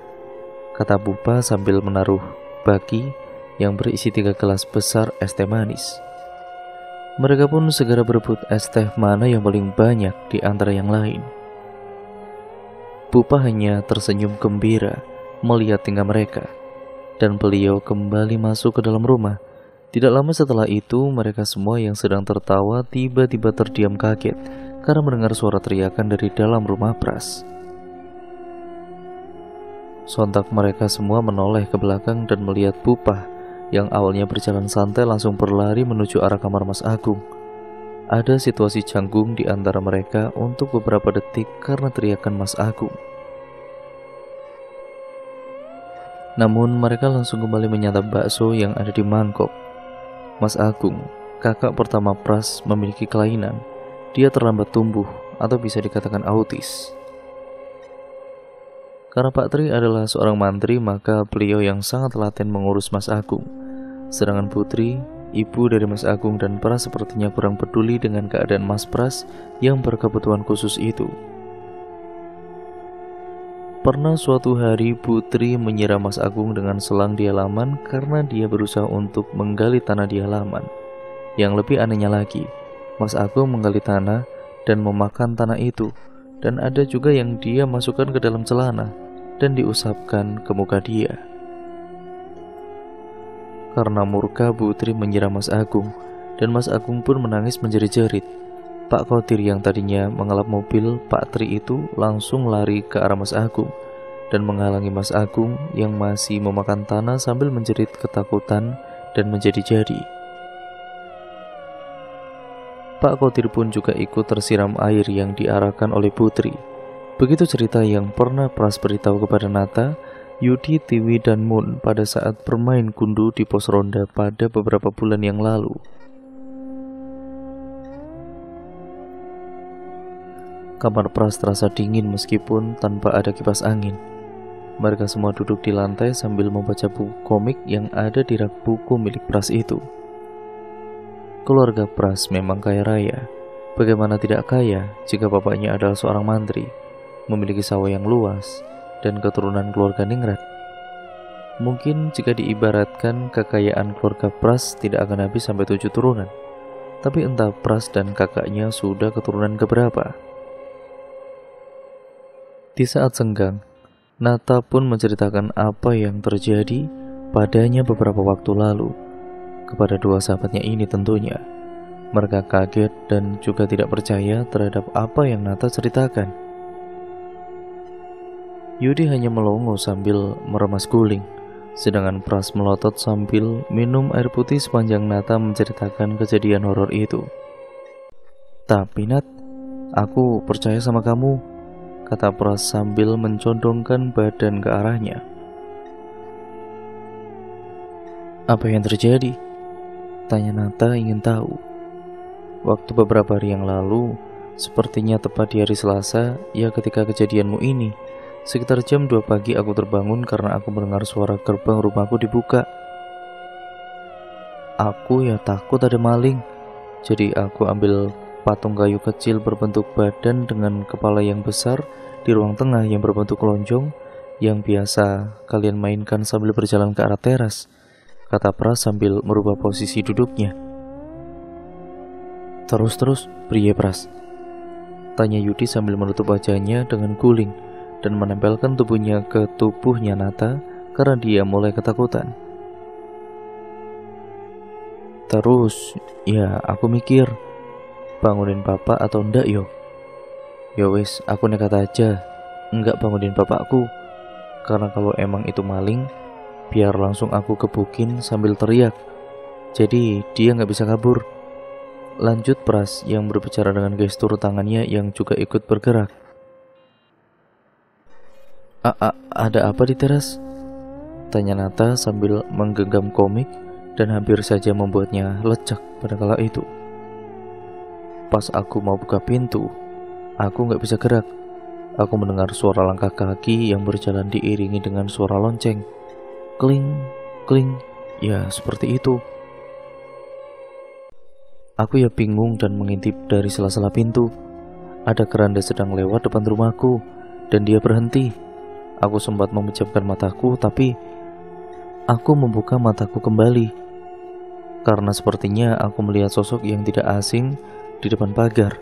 kata Pupa sambil menaruh baki yang berisi 3 gelas besar es teh manis. Mereka pun segera berebut es teh mana yang paling banyak di antara yang lain. Pupa hanya tersenyum gembira melihat tingkah mereka, dan beliau kembali masuk ke dalam rumah. Tidak lama setelah itu, mereka semua yang sedang tertawa tiba-tiba terdiam kaget karena mendengar suara teriakan dari dalam rumah Pras. Sontak mereka semua menoleh ke belakang dan melihat Pupa yang awalnya berjalan santai langsung berlari menuju arah kamar Mas Agung. Ada situasi canggung di antara mereka untuk beberapa detik karena teriakan Mas Agung. Namun mereka langsung kembali menyantap bakso yang ada di mangkok. Mas Agung, kakak pertama Pras, memiliki kelainan. Dia terlambat tumbuh atau bisa dikatakan autis. Karena Pak Tri adalah seorang mantri, maka beliau yang sangat telaten mengurus Mas Agung. Sedangkan Putri, ibu dari Mas Agung dan Pras, sepertinya kurang peduli dengan keadaan Mas Pras yang berkebutuhan khusus itu. Pernah suatu hari Putri menyiram Mas Agung dengan selang di halaman karena dia berusaha untuk menggali tanah di halaman. Yang lebih anehnya lagi, Mas Agung menggali tanah dan memakan tanah itu, dan ada juga yang dia masukkan ke dalam celana dan diusapkan ke muka dia. Karena murka, Putri menyiram Mas Agung, dan Mas Agung pun menangis menjerit-jerit. Pak Kodir yang tadinya mengelap mobil Pak Tri itu langsung lari ke arah Mas Agung dan menghalangi Mas Agung yang masih memakan tanah sambil menjerit ketakutan dan menjadi-jadi. Pak Kodir pun juga ikut tersiram air yang diarahkan oleh Putri. Begitu cerita yang pernah Pras beritahu kepada Nata, Yudi, Tiwi, dan Mun pada saat bermain gundu di pos ronda pada beberapa bulan yang lalu. Kamar Pras terasa dingin meskipun tanpa ada kipas angin. Mereka semua duduk di lantai sambil membaca buku komik yang ada di rak buku milik Pras itu. Keluarga Pras memang kaya raya. Bagaimana tidak kaya jika bapaknya adalah seorang mantri, memiliki sawah yang luas, dan keturunan keluarga ningrat. Mungkin jika diibaratkan, kekayaan keluarga Pras tidak akan habis sampai 7 turunan. Tapi entah Pras dan kakaknya sudah keturunan keberapa. Di saat senggang, Nata pun menceritakan apa yang terjadi padanya beberapa waktu lalu kepada dua sahabatnya ini tentunya. Mereka kaget dan juga tidak percaya terhadap apa yang Nata ceritakan. Yudi hanya melongo sambil meremas guling, sedangkan Pras melotot sambil minum air putih sepanjang Nata menceritakan kejadian horor itu. "Tapi Nat, aku percaya sama kamu," kata Pras sambil mencondongkan badan ke arahnya. "Apa yang terjadi?" tanya Nata ingin tahu. "Waktu beberapa hari yang lalu, sepertinya tepat di hari Selasa, ya ketika kejadianmu ini, sekitar jam 2 pagi aku terbangun karena aku mendengar suara gerbang rumahku dibuka. Aku ya takut ada maling, jadi aku ambil patung kayu kecil berbentuk badan dengan kepala yang besar di ruang tengah yang berbentuk lonjong yang biasa kalian mainkan sambil berjalan ke arah teras," kata Pras sambil merubah posisi duduknya. Terus, pria Pras?" tanya Yudi sambil menutup wajahnya dengan guling dan menempelkan tubuhnya ke tubuhnya Nata karena dia mulai ketakutan. "Terus, ya aku mikir, bangunin papa atau ndak yo? Ya wis, aku nekat aja, enggak bangunin bapakku, karena kalau emang itu maling, biar langsung aku gebukin sambil teriak, jadi dia nggak bisa kabur," lanjut Pras yang berbicara dengan gestur tangannya yang juga ikut bergerak. Ada apa di teras?" tanya Nata sambil menggenggam komik dan hampir saja membuatnya lecak pada kala itu. "Pas aku mau buka pintu, aku nggak bisa gerak. Aku mendengar suara langkah kaki yang berjalan diiringi dengan suara lonceng. Kling, kling, ya seperti itu. Aku ya bingung dan mengintip dari sela-sela pintu. Ada keranda sedang lewat depan rumahku dan dia berhenti. Aku sempat memejamkan mataku, tapi Aku membuka mataku kembali, karena sepertinya aku melihat sosok yang tidak asing di depan pagar.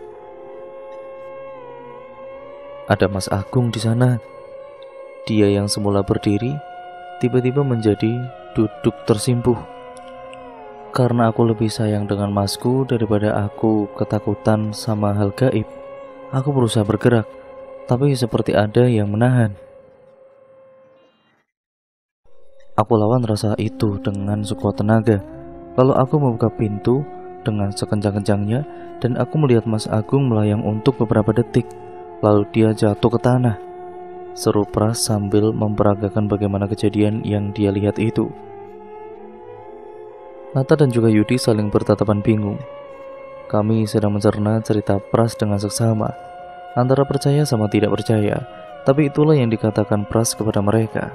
Ada Mas Agung di sana. Dia yang semula berdiri, tiba-tiba menjadi duduk tersimpuh. Karena aku lebih sayang dengan Masku daripada aku ketakutan sama hal gaib, aku berusaha bergerak, tapi seperti ada yang menahan. Aku lawan rasa itu dengan sekuat tenaga. Lalu aku membuka pintu dengan sekencang-kencangnya dan aku melihat Mas Agung melayang untuk beberapa detik. Lalu dia jatuh ke tanah. Seru Pras sambil memperagakan bagaimana kejadian yang dia lihat itu. Nata dan juga Yudi saling bertatapan bingung. Kami sedang mencerna cerita Pras dengan seksama, antara percaya sama tidak percaya. Tapi itulah yang dikatakan Pras kepada mereka.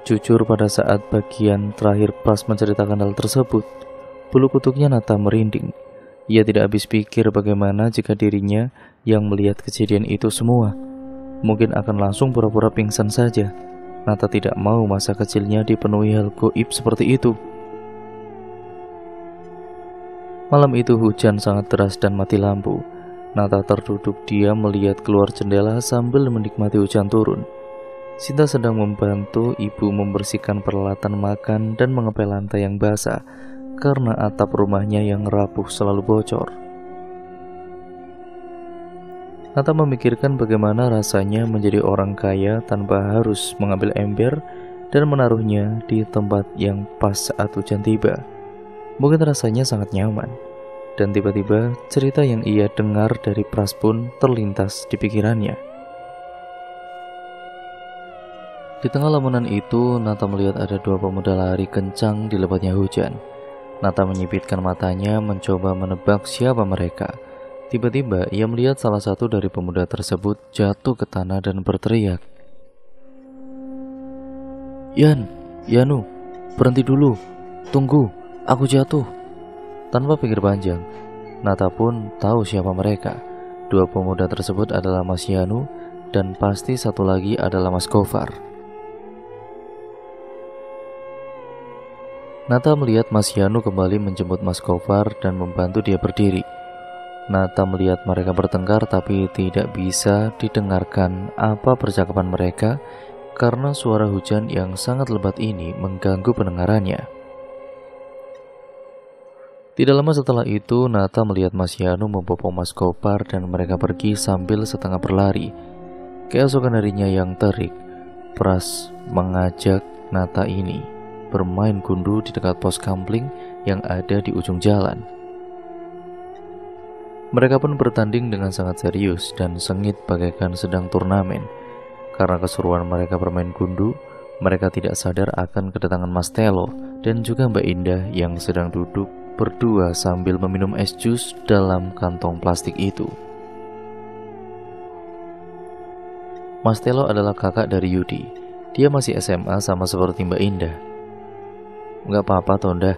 Jujur, pada saat bagian terakhir Pras menceritakan hal tersebut, bulu kuduknya Nata merinding. Ia tidak habis pikir bagaimana jika dirinya yang melihat kejadian itu semua. Mungkin akan langsung pura-pura pingsan saja. Nata tidak mau masa kecilnya dipenuhi hal gaib seperti itu. Malam itu hujan sangat deras dan mati lampu. Nata terduduk diam melihat keluar jendela sambil menikmati hujan turun. Sinta sedang membantu ibu membersihkan peralatan makan dan mengepel lantai yang basah karena atap rumahnya yang rapuh selalu bocor. Nata memikirkan bagaimana rasanya menjadi orang kaya tanpa harus mengambil ember dan menaruhnya di tempat yang pas saat hujan tiba. Mungkin rasanya sangat nyaman. Dan tiba-tiba cerita yang ia dengar dari Pras pun terlintas di pikirannya. Di tengah lamunan itu, Nata melihat ada dua pemuda lari kencang di lebatnya hujan. Nata menyipitkan matanya mencoba menebak siapa mereka. Tiba-tiba ia melihat salah satu dari pemuda tersebut jatuh ke tanah dan berteriak, Yanu, berhenti dulu, tunggu, aku jatuh." Tanpa pikir panjang, Nata pun tahu siapa mereka. Dua pemuda tersebut adalah Mas Yanu dan pasti satu lagi adalah Mas Gofar. Nata melihat Mas Yanu kembali menjemput Mas Gofar dan membantu dia berdiri. Nata melihat mereka bertengkar tapi tidak bisa didengarkan apa percakapan mereka karena suara hujan yang sangat lebat ini mengganggu pendengarannya. Tidak lama setelah itu, Nata melihat Mas Yanu membopong Mas Gofar dan mereka pergi sambil setengah berlari. Keesokan harinya yang terik, Pras mengajak Nata ini bermain gundu di dekat pos kampling yang ada di ujung jalan. Mereka pun bertanding dengan sangat serius dan sengit bagaikan sedang turnamen. Karena keseruan mereka bermain gundu, mereka tidak sadar akan kedatangan Mas Telo dan juga Mbak Indah yang sedang duduk berdua sambil meminum es jus dalam kantong plastik itu. Mas Telo adalah kakak dari Yudi. Dia masih SMA sama seperti Mbak Indah. "Nggak apa-apa Tonda,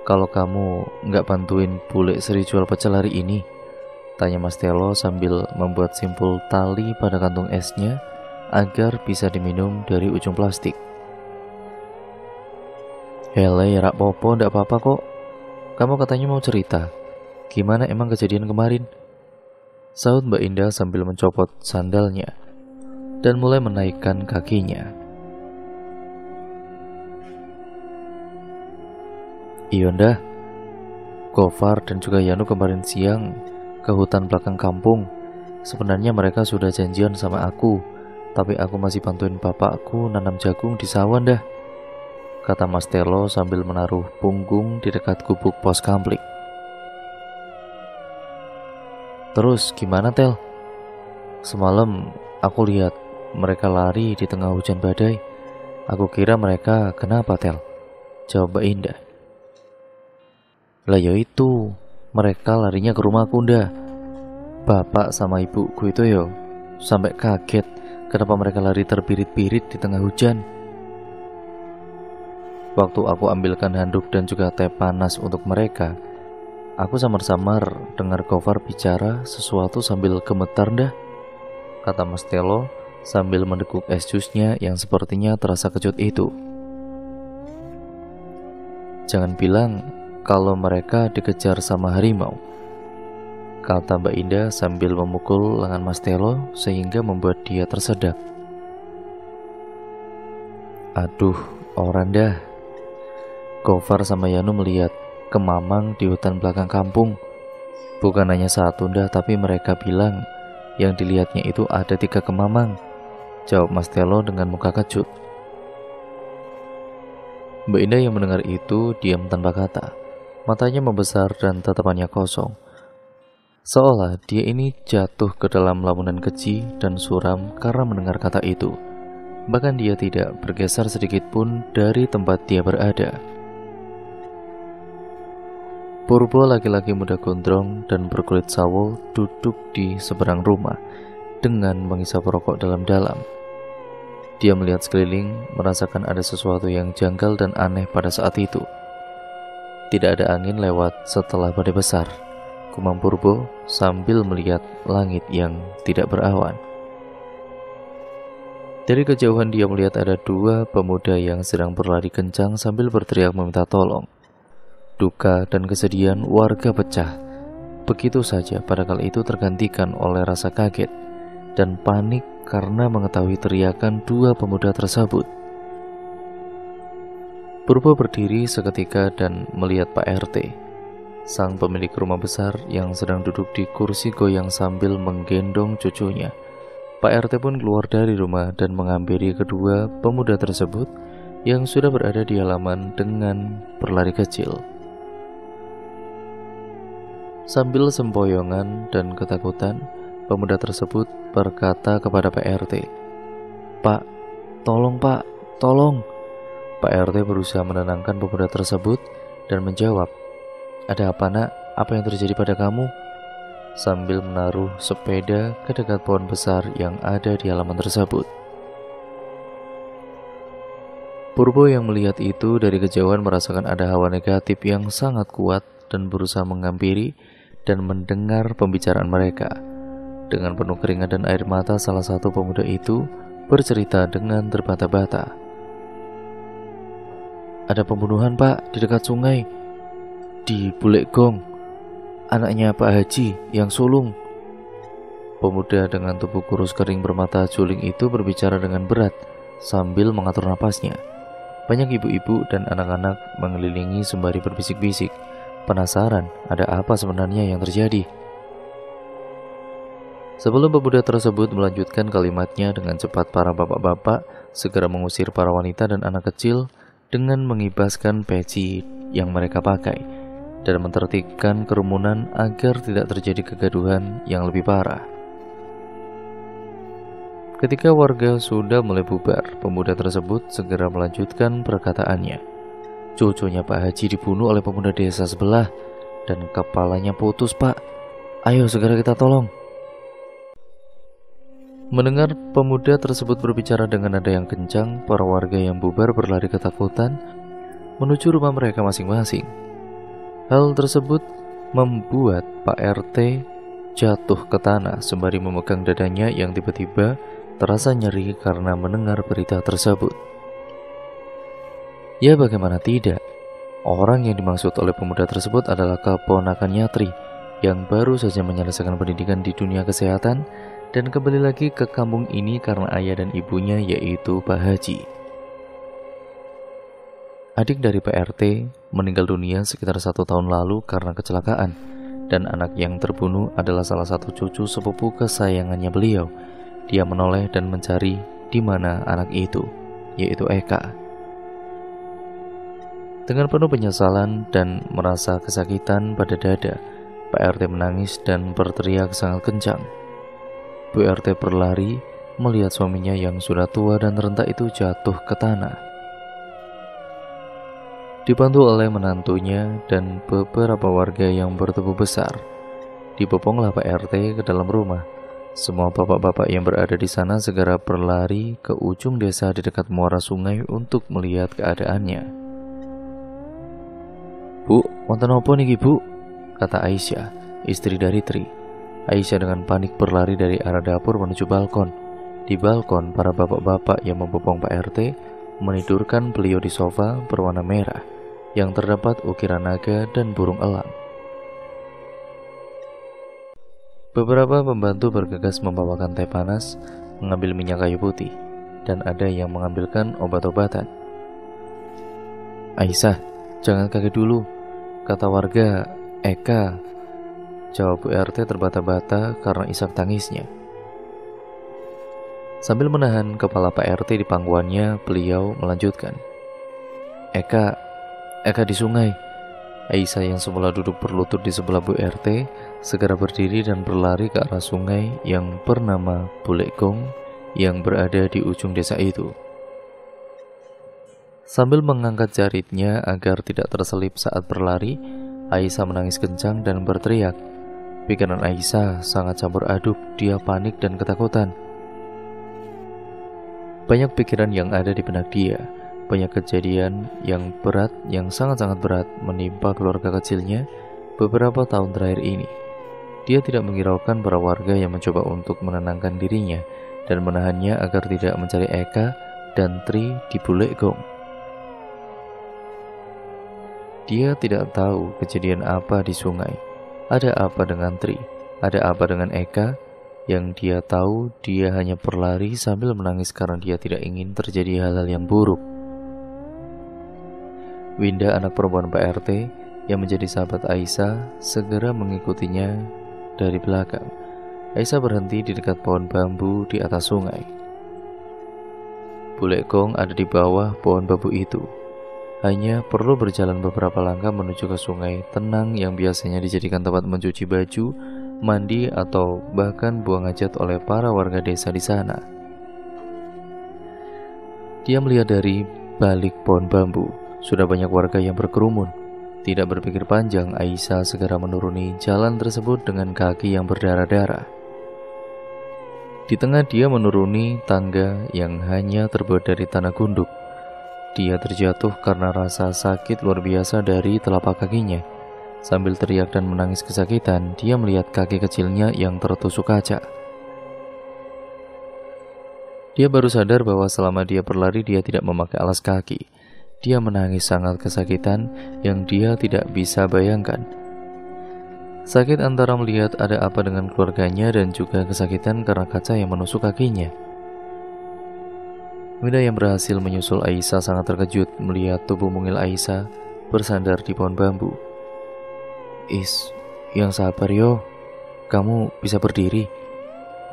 kalau kamu nggak bantuin bule Sri jual pecel hari ini?" tanya Mas Telo sambil membuat simpul tali pada kantung esnya agar bisa diminum dari ujung plastik. "Hele, rak popo, nggak apa-apa kok. Kamu katanya mau cerita. Gimana emang kejadian kemarin?" sahut Mbak Indah sambil mencopot sandalnya dan mulai menaikkan kakinya. "Iyonda, Gofar dan juga Yanu kemarin siang ke hutan belakang kampung. Sebenarnya mereka sudah janjian sama aku, tapi aku masih bantuin bapakku nanam jagung di sawah dah," kata Mas Telo sambil menaruh punggung di dekat gubuk pos kampling. "Terus gimana Tel? Semalam aku lihat mereka lari di tengah hujan badai. Aku kira mereka kenapa Tel?" jawab Mbak Indah. "Lah ya itu, mereka larinya ke rumahku nda. Bapak sama ibuku itu yo sampai kaget kenapa mereka lari terbirit-birit di tengah hujan. Waktu aku ambilkan handuk dan juga teh panas untuk mereka, aku samar-samar dengar Gofar bicara sesuatu sambil gemetar dah," kata Mas Telo sambil mendekuk es jusnya yang sepertinya terasa kecut itu. "Jangan bilang kalau mereka dikejar sama harimau," kata Mbak Indah sambil memukul lengan Mas Telo sehingga membuat dia tersedak. "Aduh, orang dah." Gofar sama Yanu melihat ke Mamang di hutan belakang kampung. Bukan hanya satu ndah, tapi mereka bilang yang dilihatnya itu ada 3 kemamang, jawab Mas Telo dengan muka kecut. Mbak Indah yang mendengar itu diam tanpa kata. Matanya membesar dan tatapannya kosong, seolah dia ini jatuh ke dalam lamunan keji dan suram karena mendengar kata itu. Bahkan dia tidak bergeser sedikit pun dari tempat dia berada. Purbo, laki-laki muda gondrong dan berkulit sawo, duduk di seberang rumah dengan mengisap rokok dalam-dalam. Dia melihat sekeliling, merasakan ada sesuatu yang janggal dan aneh pada saat itu. Tidak ada angin lewat setelah badai besar, gumam Purbo sambil melihat langit yang tidak berawan. Dari kejauhan dia melihat ada 2 pemuda yang sedang berlari kencang sambil berteriak meminta tolong. Duka dan kesedihan warga pecah. Begitu saja pada kali itu tergantikan oleh rasa kaget dan panik karena mengetahui teriakan 2 pemuda tersebut. Purbo berdiri seketika dan melihat Pak RT, sang pemilik rumah besar yang sedang duduk di kursi goyang sambil menggendong cucunya. Pak RT pun keluar dari rumah dan menghampiri kedua pemuda tersebut yang sudah berada di halaman dengan berlari kecil. Sambil sempoyongan dan ketakutan, pemuda tersebut berkata kepada Pak RT, "Pak, tolong Pak, tolong." Pak RT berusaha menenangkan pemuda tersebut dan menjawab, "Ada apa nak? Apa yang terjadi pada kamu?" Sambil menaruh sepeda ke dekat pohon besar yang ada di halaman tersebut. Purbo yang melihat itu dari kejauhan merasakan ada hawa negatif yang sangat kuat dan berusaha menghampiri dan mendengar pembicaraan mereka. Dengan penuh keringat dan air mata, salah satu pemuda itu bercerita dengan terbata-bata. "Ada pembunuhan Pak di dekat sungai, di Bulek Gong, anaknya Pak Haji yang sulung." Pemuda dengan tubuh kurus kering bermata juling itu berbicara dengan berat sambil mengatur napasnya. Banyak ibu-ibu dan anak-anak mengelilingi sembari berbisik-bisik, penasaran ada apa sebenarnya yang terjadi. Sebelum pemuda tersebut melanjutkan kalimatnya dengan cepat, para bapak-bapak segera mengusir para wanita dan anak kecil dengan mengibaskan peci yang mereka pakai dan menertibkan kerumunan agar tidak terjadi kegaduhan yang lebih parah. Ketika warga sudah mulai bubar, pemuda tersebut segera melanjutkan perkataannya. "Cucunya Pak Haji dibunuh oleh pemuda desa sebelah dan kepalanya putus Pak. Ayo segera kita tolong." Mendengar pemuda tersebut berbicara dengan nada yang kencang, para warga yang bubar berlari ketakutan menuju rumah mereka masing-masing. Hal tersebut membuat Pak RT jatuh ke tanah sembari memegang dadanya yang tiba-tiba terasa nyeri karena mendengar berita tersebut. Ya bagaimana tidak, orang yang dimaksud oleh pemuda tersebut adalah keponakannya Tri yang baru saja menyelesaikan pendidikan di dunia kesehatan dan kembali lagi ke kampung ini karena ayah dan ibunya yaitu Pak Haji. Adik dari Pak RT meninggal dunia sekitar 1 tahun lalu karena kecelakaan, dan anak yang terbunuh adalah salah satu cucu sepupu kesayangannya beliau. Dia menoleh dan mencari di mana anak itu, yaitu Eka. Dengan penuh penyesalan dan merasa kesakitan pada dada, Pak RT menangis dan berteriak sangat kencang. Bu RT berlari melihat suaminya yang sudah tua dan rentak itu jatuh ke tanah. Dibantu oleh menantunya dan beberapa warga yang bertubuh besar, diboponglah Pak RT ke dalam rumah. Semua bapak-bapak yang berada di sana segera berlari ke ujung desa di dekat muara sungai untuk melihat keadaannya. "Bu, wonten apa niki Bu?" kata Aisyah, istri dari Tri. Aisyah dengan panik berlari dari arah dapur menuju balkon. Di balkon, para bapak-bapak yang membopong Pak RT menidurkan beliau di sofa berwarna merah yang terdapat ukiran naga dan burung elang. Beberapa pembantu bergegas membawakan teh panas, mengambil minyak kayu putih, dan ada yang mengambilkan obat-obatan. "Aisyah, jangan kaget dulu," kata warga. "Eka," jawab Bu RT terbata-bata karena isak tangisnya. Sambil menahan kepala Pak RT di pangkuannya, beliau melanjutkan. Eka di sungai." Aisyah yang semula duduk berlutut di sebelah Bu RT segera berdiri dan berlari ke arah sungai yang bernama Bulekgong yang berada di ujung desa itu. Sambil mengangkat jaritnya agar tidak terselip saat berlari, Aisyah menangis kencang dan berteriak. Pikiran Aisyah sangat campur aduk, dia panik dan ketakutan. Banyak pikiran yang ada di benak dia, banyak kejadian yang berat, yang sangat-sangat berat menimpa keluarga kecilnya beberapa tahun terakhir ini. Dia tidak menghiraukan para warga yang mencoba untuk menenangkan dirinya dan menahannya agar tidak mencari Eka dan Tri di Bulekgong. Dia tidak tahu kejadian apa di sungai, ada apa dengan Tri, ada apa dengan Eka. Yang dia tahu, dia hanya berlari sambil menangis karena dia tidak ingin terjadi hal-hal yang buruk. Winda, anak perempuan Pak RT yang menjadi sahabat Aisyah, segera mengikutinya dari belakang. Aisyah berhenti di dekat pohon bambu di atas sungai. Bulekgong ada di bawah pohon bambu itu. Hanya perlu berjalan beberapa langkah menuju ke sungai tenang yang biasanya dijadikan tempat mencuci baju, mandi, atau bahkan buang hajat oleh para warga desa di sana. Dia melihat dari balik pohon bambu, sudah banyak warga yang berkerumun. Tidak berpikir panjang, Aisyah segera menuruni jalan tersebut dengan kaki yang berdarah-darah. Di tengah dia menuruni tangga yang hanya terbuat dari tanah gunduk. Dia terjatuh karena rasa sakit luar biasa dari telapak kakinya. Sambil teriak dan menangis kesakitan, dia melihat kaki kecilnya yang tertusuk kaca. Dia baru sadar bahwa selama dia berlari dia tidak memakai alas kaki. Dia menangis sangat kesakitan yang dia tidak bisa bayangkan. Sakit antara melihat ada apa dengan keluarganya dan juga kesakitan karena kaca yang menusuk kakinya. Winda yang berhasil menyusul Aisyah sangat terkejut melihat tubuh mungil Aisyah bersandar di pohon bambu. "Is, yang sabar yo, kamu bisa berdiri.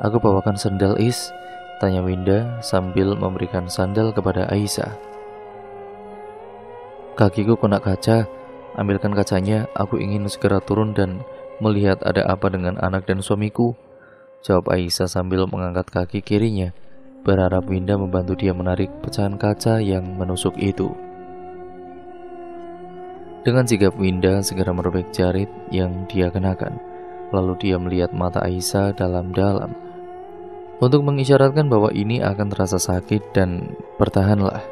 Aku bawakan sandal Is," tanya Winda sambil memberikan sandal kepada Aisyah. "Kakiku kena kaca, ambilkan kacanya, aku ingin segera turun dan melihat ada apa dengan anak dan suamiku," jawab Aisyah sambil mengangkat kaki kirinya, berharap Winda membantu dia menarik pecahan kaca yang menusuk itu. Dengan sigap Winda segera merobek jarit yang dia kenakan. Lalu dia melihat mata Aisyah dalam-dalam untuk mengisyaratkan bahwa ini akan terasa sakit dan bertahanlah.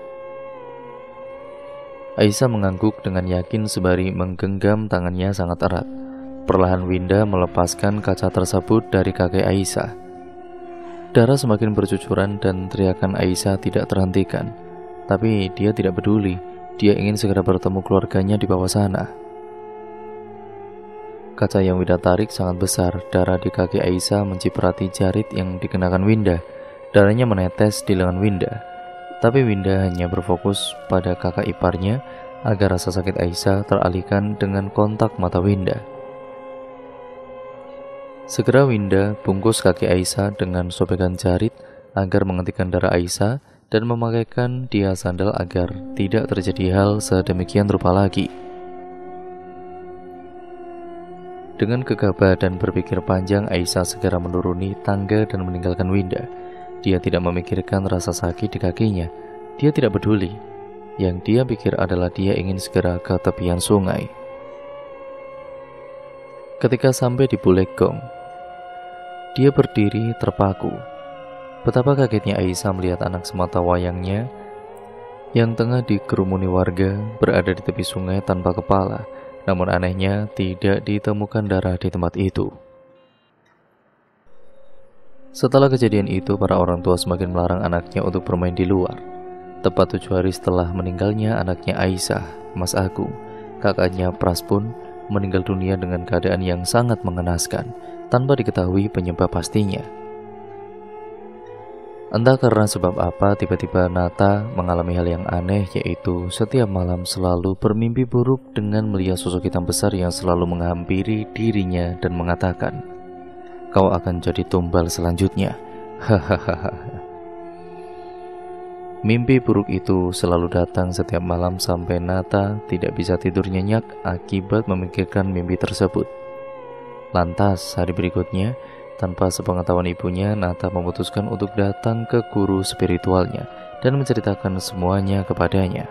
Aisyah mengangguk dengan yakin sembari menggenggam tangannya sangat erat. Perlahan Winda melepaskan kaca tersebut dari kaki Aisyah. Darah semakin bercucuran dan teriakan Aisyah tidak terhentikan. Tapi dia tidak peduli. Dia ingin segera bertemu keluarganya di bawah sana. Kaca yang Winda tarik sangat besar. Darah di kaki Aisyah menciprati jarit yang dikenakan Winda. Darahnya menetes di lengan Winda. Tapi Winda hanya berfokus pada kakak iparnya agar rasa sakit Aisyah teralihkan dengan kontak mata Winda. Segera Winda bungkus kaki Aisyah dengan sobekan jarit agar menghentikan darah Aisyah dan memakaikan dia sandal agar tidak terjadi hal sedemikian rupa lagi. Dengan gegabah dan berpikir panjang, Aisyah segera menuruni tangga dan meninggalkan Winda. Dia tidak memikirkan rasa sakit di kakinya. Dia tidak peduli. Yang dia pikir adalah dia ingin segera ke tepian sungai. Ketika sampai di Bulekgong, dia berdiri terpaku. Betapa kagetnya Aisyah melihat anak semata wayangnya yang tengah dikerumuni warga berada di tepi sungai tanpa kepala. Namun anehnya tidak ditemukan darah di tempat itu. Setelah kejadian itu, para orang tua semakin melarang anaknya untuk bermain di luar. Tepat 7 hari setelah meninggalnya anaknya Aisyah, Mas Agung, kakaknya Pras pun meninggal dunia dengan keadaan yang sangat mengenaskan, tanpa diketahui penyebab pastinya. Entah karena sebab apa, tiba-tiba Nata mengalami hal yang aneh, yaitu setiap malam selalu bermimpi buruk dengan melihat sosok hitam besar yang selalu menghampiri dirinya dan mengatakan, "Kau akan jadi tumbal selanjutnya." Hahaha. Mimpi buruk itu selalu datang setiap malam sampai Nata tidak bisa tidur nyenyak akibat memikirkan mimpi tersebut. Lantas hari berikutnya, tanpa sepengetahuan ibunya, Nata memutuskan untuk datang ke guru spiritualnya dan menceritakan semuanya kepadanya.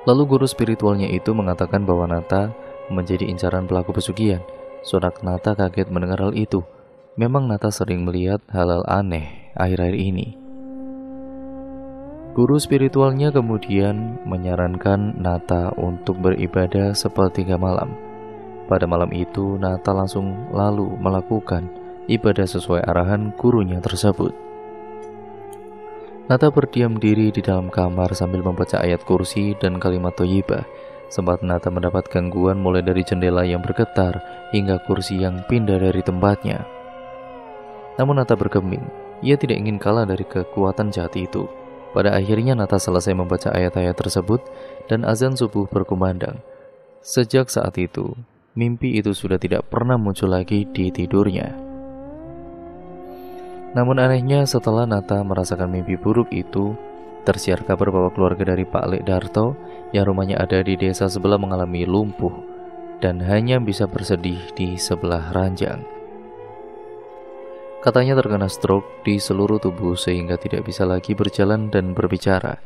Lalu guru spiritualnya itu mengatakan bahwa Nata menjadi incaran pelaku pesugihan. Sontak Nata kaget mendengar hal itu. Memang Nata sering melihat hal-hal aneh akhir-akhir ini. Guru spiritualnya kemudian menyarankan Nata untuk beribadah sepertiga malam. Pada malam itu, Nata langsung lalu melakukan ibadah sesuai arahan gurunya tersebut. Nata berdiam diri di dalam kamar sambil membaca ayat kursi dan kalimat thayyibah. Sempat Nata mendapat gangguan mulai dari jendela yang bergetar hingga kursi yang pindah dari tempatnya. Namun Nata bergeming, ia tidak ingin kalah dari kekuatan jahat itu. Pada akhirnya Nata selesai membaca ayat-ayat tersebut dan azan subuh berkumandang. Sejak saat itu, mimpi itu sudah tidak pernah muncul lagi di tidurnya. Namun anehnya, setelah Nata merasakan mimpi buruk itu, tersiar kabar bahwa keluarga dari Pak Lek Darto yang rumahnya ada di desa sebelah mengalami lumpuh dan hanya bisa bersedih di sebelah ranjang. Katanya terkena stroke di seluruh tubuh sehingga tidak bisa lagi berjalan dan berbicara.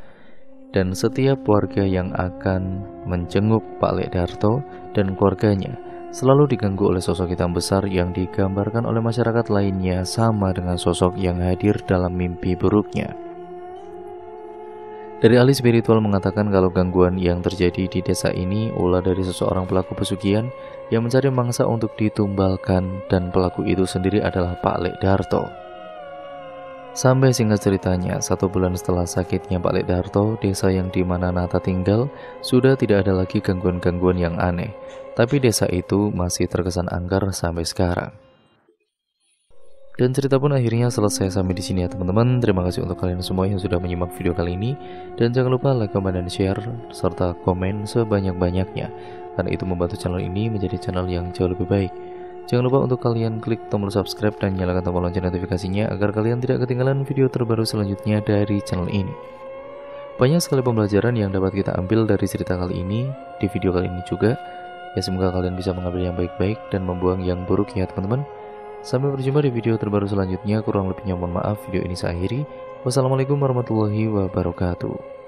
Dan setiap warga yang akan menjenguk Pak Lek Darto dan keluarganya selalu diganggu oleh sosok hitam besar yang digambarkan oleh masyarakat lainnya sama dengan sosok yang hadir dalam mimpi buruknya. Dari ahli spiritual mengatakan kalau gangguan yang terjadi di desa ini ulah dari seseorang pelaku pesugihan yang mencari mangsa untuk ditumbalkan, dan pelaku itu sendiri adalah Pak Lek Darto. Sampai singkat ceritanya, 1 bulan setelah sakitnya Pak Lek Darto, desa yang dimana Nata tinggal sudah tidak ada lagi gangguan-gangguan yang aneh, tapi desa itu masih terkesan angker sampai sekarang. Dan cerita pun akhirnya selesai sampai di sini ya teman-teman. Terima kasih untuk kalian semua yang sudah menyimak video kali ini, dan jangan lupa like, comment, dan share serta komen sebanyak-banyaknya, karena itu membantu channel ini menjadi channel yang jauh lebih baik. Jangan lupa untuk kalian klik tombol subscribe dan nyalakan tombol lonceng notifikasinya agar kalian tidak ketinggalan video terbaru selanjutnya dari channel ini. Banyak sekali pembelajaran yang dapat kita ambil dari cerita kali ini di video kali ini juga. Ya semoga kalian bisa mengambil yang baik-baik dan membuang yang buruk ya teman-teman. Sampai berjumpa di video terbaru selanjutnya. Kurang lebihnya mohon maaf, video ini saya akhiri. Wassalamualaikum warahmatullahi wabarakatuh.